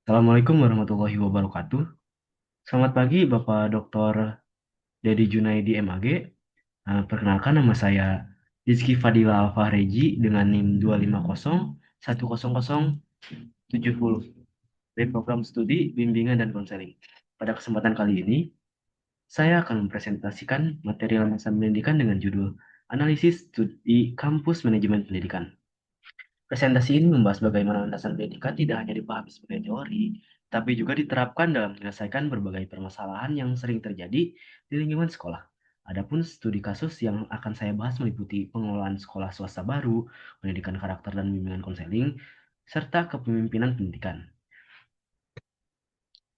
Assalamualaikum warahmatullahi wabarakatuh. Selamat pagi Bapak Dr. Dedi Junaidi MAG. Perkenalkan nama saya Rizky Fadila Alfahreji dengan NIM 250100710 dari program studi bimbingan dan konseling. Pada kesempatan kali ini, saya akan mempresentasikan materi landasan pendidikan dengan judul Analisis Studi Kampus Manajemen Pendidikan. Presentasi ini membahas bagaimana landasan pendidikan tidak hanya dipahami sebagai teori, tapi juga diterapkan dalam menyelesaikan berbagai permasalahan yang sering terjadi di lingkungan sekolah. Adapun studi kasus yang akan saya bahas meliputi pengelolaan sekolah swasta baru, pendidikan karakter dan bimbingan konseling, serta kepemimpinan pendidikan.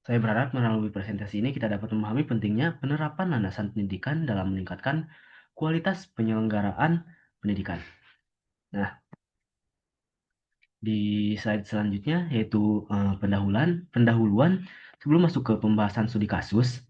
Saya berharap melalui presentasi ini kita dapat memahami pentingnya penerapan landasan pendidikan dalam meningkatkan kualitas penyelenggaraan pendidikan. Nah, di slide selanjutnya yaitu pendahuluan sebelum masuk ke pembahasan studi kasus.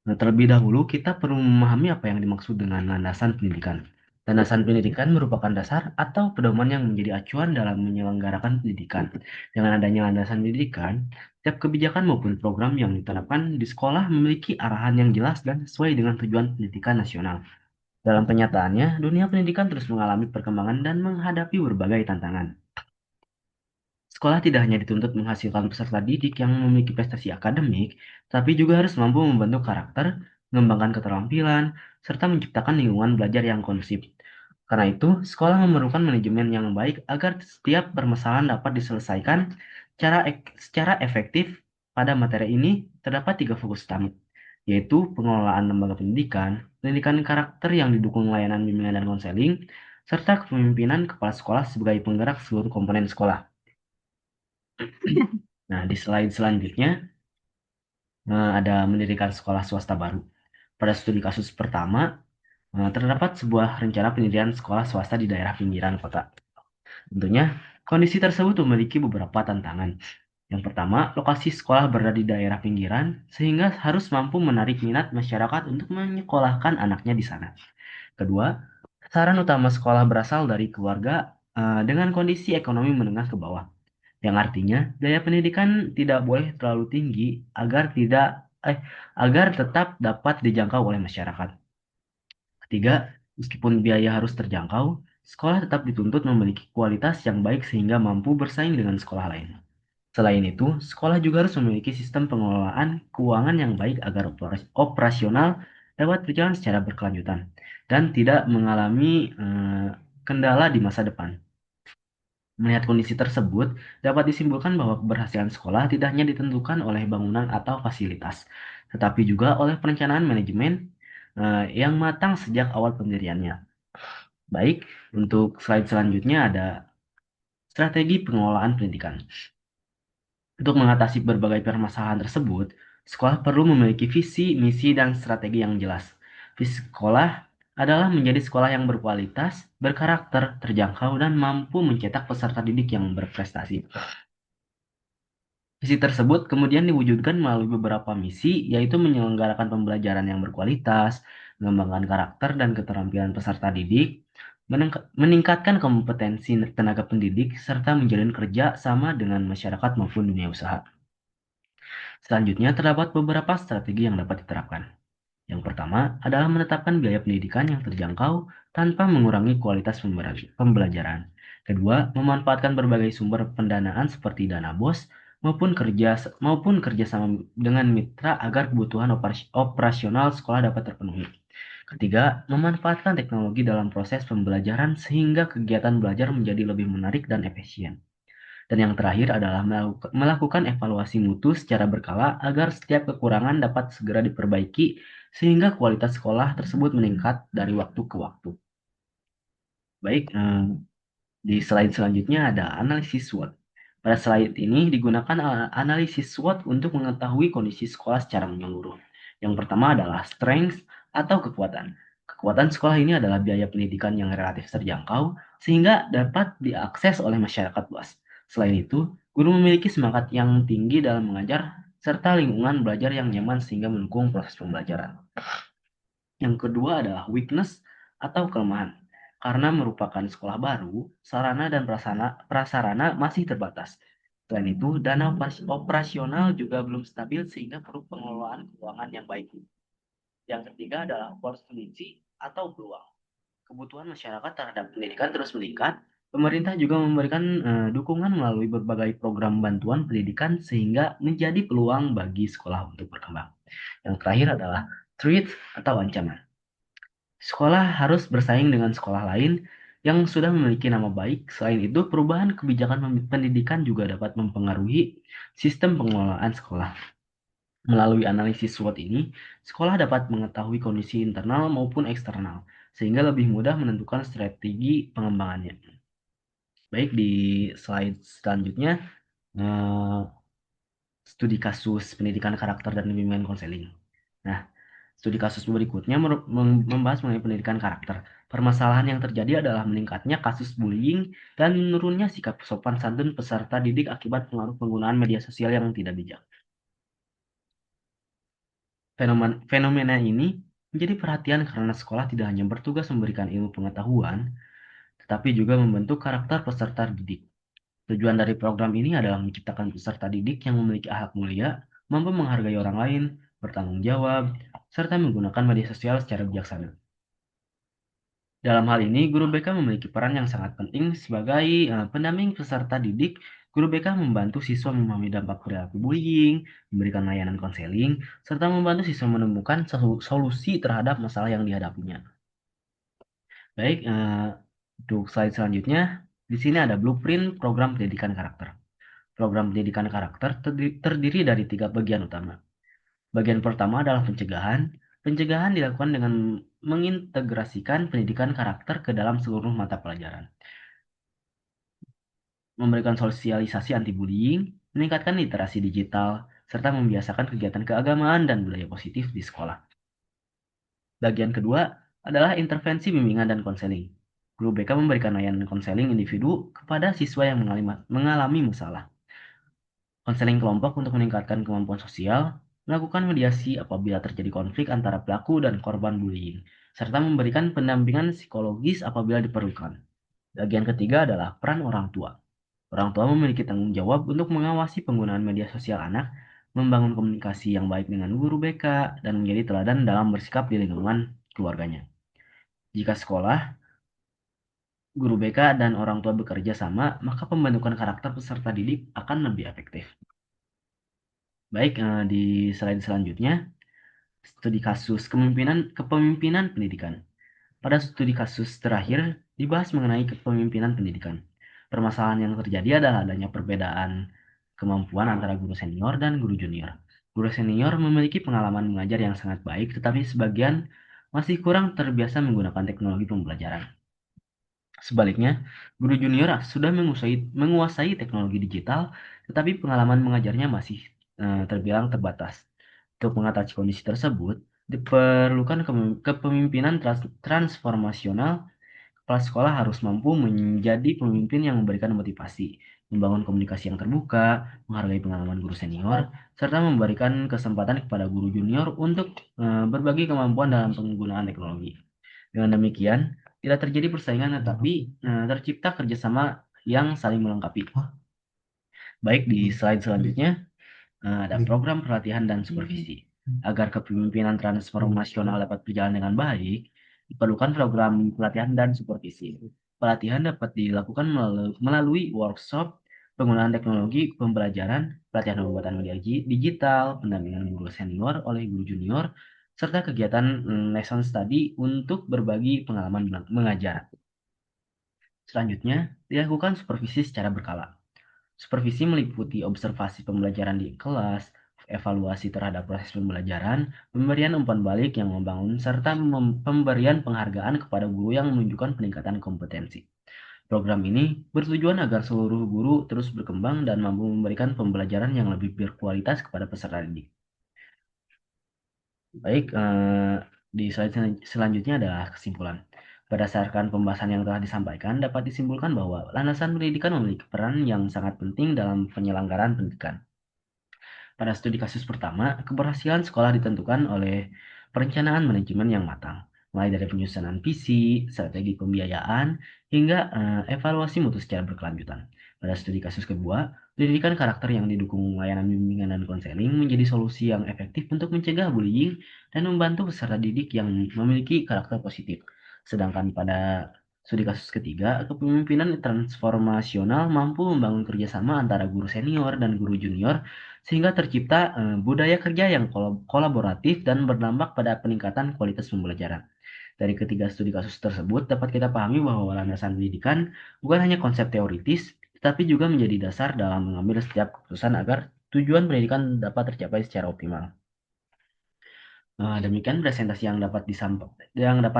Nah, terlebih dahulu kita perlu memahami apa yang dimaksud dengan landasan pendidikan. Landasan pendidikan merupakan dasar atau pedoman yang menjadi acuan dalam menyelenggarakan pendidikan. Dengan adanya landasan pendidikan, setiap kebijakan maupun program yang diterapkan di sekolah memiliki arahan yang jelas dan sesuai dengan tujuan pendidikan nasional. Dalam kenyataannya, dunia pendidikan terus mengalami perkembangan dan menghadapi berbagai tantangan. Sekolah tidak hanya dituntut menghasilkan peserta didik yang memiliki prestasi akademik, tapi juga harus mampu membentuk karakter, mengembangkan keterampilan, serta menciptakan lingkungan belajar yang kondusif. Karena itu, sekolah memerlukan manajemen yang baik agar setiap permasalahan dapat diselesaikan secara efektif. Pada materi ini terdapat tiga fokus utama, yaitu pengelolaan lembaga pendidikan, pendidikan karakter yang didukung layanan bimbingan dan konseling, serta kepemimpinan kepala sekolah sebagai penggerak seluruh komponen sekolah. Nah, di slide selanjutnya ada mendirikan sekolah swasta baru. Pada studi kasus pertama, terdapat sebuah rencana pendirian sekolah swasta di daerah pinggiran kota. Tentunya, kondisi tersebut memiliki beberapa tantangan. Yang pertama, lokasi sekolah berada di daerah pinggiran, sehingga harus mampu menarik minat masyarakat untuk menyekolahkan anaknya di sana. Kedua, sasaran utama sekolah berasal dari keluarga dengan kondisi ekonomi menengah ke bawah, yang artinya biaya pendidikan tidak boleh terlalu tinggi agar tidak eh agar tetap dapat dijangkau oleh masyarakat. Ketiga, meskipun biaya harus terjangkau, sekolah tetap dituntut memiliki kualitas yang baik sehingga mampu bersaing dengan sekolah lain. Selain itu, sekolah juga harus memiliki sistem pengelolaan keuangan yang baik agar operasional dapat berjalan secara berkelanjutan dan tidak mengalami kendala di masa depan. Melihat kondisi tersebut, dapat disimpulkan bahwa keberhasilan sekolah tidak hanya ditentukan oleh bangunan atau fasilitas, tetapi juga oleh perencanaan manajemen yang matang sejak awal pendiriannya. Baik, untuk slide selanjutnya ada strategi pengelolaan pendidikan. Untuk mengatasi berbagai permasalahan tersebut, sekolah perlu memiliki visi, misi, dan strategi yang jelas. Visi sekolah adalah menjadi sekolah yang berkualitas, berkarakter, terjangkau, dan mampu mencetak peserta didik yang berprestasi. Visi tersebut kemudian diwujudkan melalui beberapa misi, yaitu menyelenggarakan pembelajaran yang berkualitas, mengembangkan karakter dan keterampilan peserta didik, meningkatkan kompetensi tenaga pendidik, serta menjalin kerja sama dengan masyarakat maupun dunia usaha. Selanjutnya, terdapat beberapa strategi yang dapat diterapkan. Yang pertama adalah menetapkan biaya pendidikan yang terjangkau tanpa mengurangi kualitas pembelajaran. Kedua, memanfaatkan berbagai sumber pendanaan seperti dana BOS maupun kerjasama dengan mitra agar kebutuhan operasional sekolah dapat terpenuhi. Ketiga, memanfaatkan teknologi dalam proses pembelajaran sehingga kegiatan belajar menjadi lebih menarik dan efisien. Dan yang terakhir adalah melakukan evaluasi mutu secara berkala agar setiap kekurangan dapat segera diperbaiki sehingga kualitas sekolah tersebut meningkat dari waktu ke waktu. Baik, di slide selanjutnya ada analisis SWOT. Pada slide ini digunakan analisis SWOT untuk mengetahui kondisi sekolah secara menyeluruh. Yang pertama adalah strength atau kekuatan. Kekuatan sekolah ini adalah biaya pendidikan yang relatif terjangkau sehingga dapat diakses oleh masyarakat luas. Selain itu, guru memiliki semangat yang tinggi dalam mengajar serta lingkungan belajar yang nyaman sehingga mendukung proses pembelajaran. Yang kedua adalah weakness atau kelemahan. Karena merupakan sekolah baru, sarana dan prasarana masih terbatas. Selain itu, dana operasional juga belum stabil sehingga perlu pengelolaan keuangan yang baik. Yang ketiga adalah opportunity atau peluang. Kebutuhan masyarakat terhadap pendidikan terus meningkat. Pemerintah juga memberikan dukungan melalui berbagai program bantuan pendidikan sehingga menjadi peluang bagi sekolah untuk berkembang. Yang terakhir adalah threat atau ancaman. Sekolah harus bersaing dengan sekolah lain yang sudah memiliki nama baik. Selain itu, perubahan kebijakan pendidikan juga dapat mempengaruhi sistem pengelolaan sekolah. Melalui analisis SWOT ini, sekolah dapat mengetahui kondisi internal maupun eksternal, sehingga lebih mudah menentukan strategi pengembangannya. Baik, di slide selanjutnya, eh, studi kasus pendidikan karakter dan bimbingan konseling. Nah, studi kasus berikutnya membahas mengenai pendidikan karakter. Permasalahan yang terjadi adalah meningkatnya kasus bullying dan menurunnya sikap sopan santun peserta didik akibat pengaruh penggunaan media sosial yang tidak bijak. Fenomena ini menjadi perhatian karena sekolah tidak hanya bertugas memberikan ilmu pengetahuan, tetapi juga membentuk karakter peserta didik. Tujuan dari program ini adalah menciptakan peserta didik yang memiliki akhlak mulia, mampu menghargai orang lain, bertanggung jawab, serta menggunakan media sosial secara bijaksana. Dalam hal ini, guru BK memiliki peran yang sangat penting sebagai pendamping peserta didik. Guru BK membantu siswa memahami dampak perilaku bullying, memberikan layanan konseling, serta membantu siswa menemukan solusi terhadap masalah yang dihadapinya. Baik, untuk slide selanjutnya, di sini ada blueprint program pendidikan karakter. Program pendidikan karakter terdiri dari 3 bagian utama. Bagian pertama adalah pencegahan. Pencegahan dilakukan dengan mengintegrasikan pendidikan karakter ke dalam seluruh mata pelajaran. Memberikan sosialisasi anti-bullying, meningkatkan literasi digital, serta membiasakan kegiatan keagamaan dan budaya positif di sekolah. Bagian kedua adalah intervensi bimbingan dan konseling. Guru BK memberikan layanan konseling individu kepada siswa yang mengalami masalah. Konseling kelompok untuk meningkatkan kemampuan sosial, melakukan mediasi apabila terjadi konflik antara pelaku dan korban bullying, serta memberikan pendampingan psikologis apabila diperlukan. Bagian ketiga adalah peran orang tua. Orang tua memiliki tanggung jawab untuk mengawasi penggunaan media sosial anak, membangun komunikasi yang baik dengan guru BK, dan menjadi teladan dalam bersikap di lingkungan keluarganya. Jika sekolah, guru BK, dan orang tua bekerja sama, maka pembentukan karakter peserta didik akan lebih efektif. Baik, di slide selanjutnya, studi kasus kepemimpinan pendidikan. Pada studi kasus terakhir, dibahas mengenai kepemimpinan pendidikan. Permasalahan yang terjadi adalah adanya perbedaan kemampuan antara guru senior dan guru junior. Guru senior memiliki pengalaman mengajar yang sangat baik, tetapi sebagian masih kurang terbiasa menggunakan teknologi pembelajaran. Sebaliknya, guru junior sudah menguasai teknologi digital, tetapi pengalaman mengajarnya masih terbilang terbatas. Untuk mengatasi kondisi tersebut, diperlukan kepemimpinan transformasional. Kepala sekolah harus mampu menjadi pemimpin yang memberikan motivasi, membangun komunikasi yang terbuka, menghargai pengalaman guru senior, serta memberikan kesempatan kepada guru junior untuk berbagi kemampuan dalam penggunaan teknologi. Dengan demikian, tidak terjadi persaingan tetapi tercipta kerjasama yang saling melengkapi. Baik, di slide selanjutnya ada program pelatihan dan supervisi. Agar kepemimpinan transformasional dapat berjalan dengan baik, diperlukan program pelatihan dan supervisi. Pelatihan dapat dilakukan melalui workshop, penggunaan teknologi pembelajaran, pelatihan pembuatan media digital, pendampingan guru senior oleh guru junior, serta kegiatan lesson study untuk berbagi pengalaman mengajar. Selanjutnya, dilakukan supervisi secara berkala. Supervisi meliputi observasi pembelajaran di kelas, evaluasi terhadap proses pembelajaran, pemberian umpan balik yang membangun, serta pemberian penghargaan kepada guru yang menunjukkan peningkatan kompetensi. Program ini bertujuan agar seluruh guru terus berkembang dan mampu memberikan pembelajaran yang lebih berkualitas kepada peserta didik. Baik, di slide selanjutnya adalah kesimpulan. Berdasarkan pembahasan yang telah disampaikan, dapat disimpulkan bahwa landasan pendidikan memiliki peran yang sangat penting dalam penyelenggaraan pendidikan. Pada studi kasus pertama, keberhasilan sekolah ditentukan oleh perencanaan manajemen yang matang, mulai dari penyusunan visi, strategi pembiayaan, hingga evaluasi mutu secara berkelanjutan. Pada studi kasus kedua, Pendidikan karakter yang didukung layanan bimbingan dan konseling menjadi solusi yang efektif untuk mencegah bullying dan membantu peserta didik yang memiliki karakter positif. Sedangkan pada studi kasus ketiga, kepemimpinan transformasional mampu membangun kerjasama antara guru senior dan guru junior sehingga tercipta budaya kerja yang kolaboratif dan berdampak pada peningkatan kualitas pembelajaran. Dari ketiga studi kasus tersebut, dapat kita pahami bahwa landasan pendidikan bukan hanya konsep teoritis, tetapi juga menjadi dasar dalam mengambil setiap keputusan agar tujuan pendidikan dapat tercapai secara optimal. Demikian presentasi yang dapat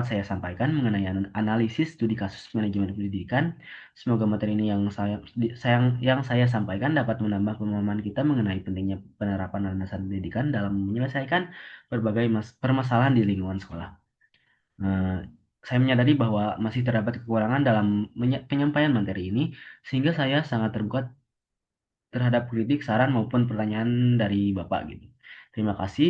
saya sampaikan mengenai analisis studi kasus manajemen pendidikan. Semoga materi ini yang saya sampaikan dapat menambah pemahaman kita mengenai pentingnya penerapan landasan pendidikan dalam menyelesaikan berbagai permasalahan di lingkungan sekolah. Eh, saya menyadari bahwa masih terdapat kekurangan dalam penyampaian materi ini, sehingga saya sangat terbuka terhadap kritik, saran maupun pertanyaan dari Bapak gitu. Terima kasih.